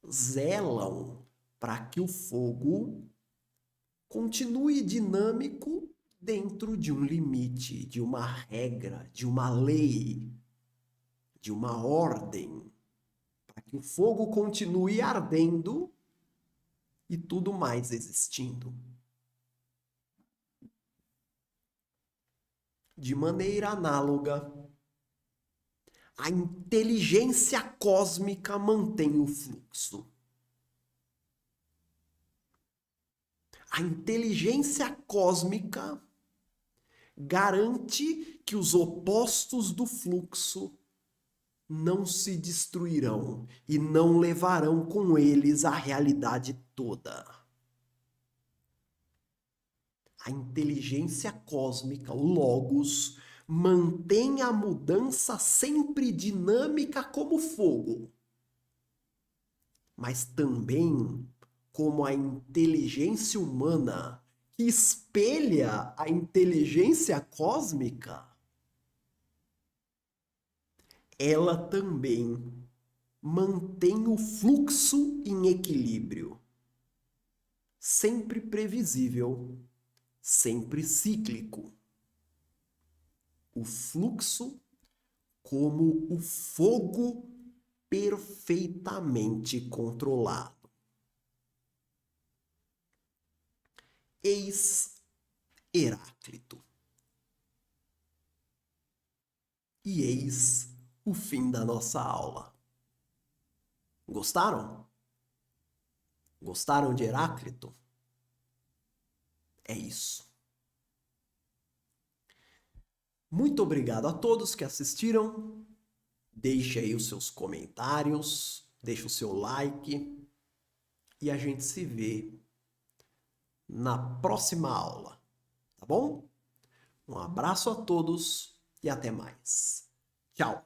zelam para que o fogo continue dinâmico dentro de um limite, de uma regra, de uma lei, de uma ordem, para que o fogo continue ardendo e tudo mais existindo. De maneira análoga, a inteligência cósmica mantém o fluxo. A inteligência cósmica garante que os opostos do fluxo não se destruirão e não levarão com eles a realidade toda. A inteligência cósmica, o Logos, mantém a mudança sempre dinâmica como fogo, mas também como a inteligência humana que espelha a inteligência cósmica, ela também mantém o fluxo em equilíbrio, sempre previsível, sempre cíclico. O fluxo como o fogo perfeitamente controlado. Eis Heráclito. E eis o fim da nossa aula. Gostaram? Gostaram de Heráclito? É isso. Muito obrigado a todos que assistiram. Deixe aí os seus comentários, deixe o seu like e a gente se vê na próxima aula, tá bom? Um abraço a todos e até mais. Tchau!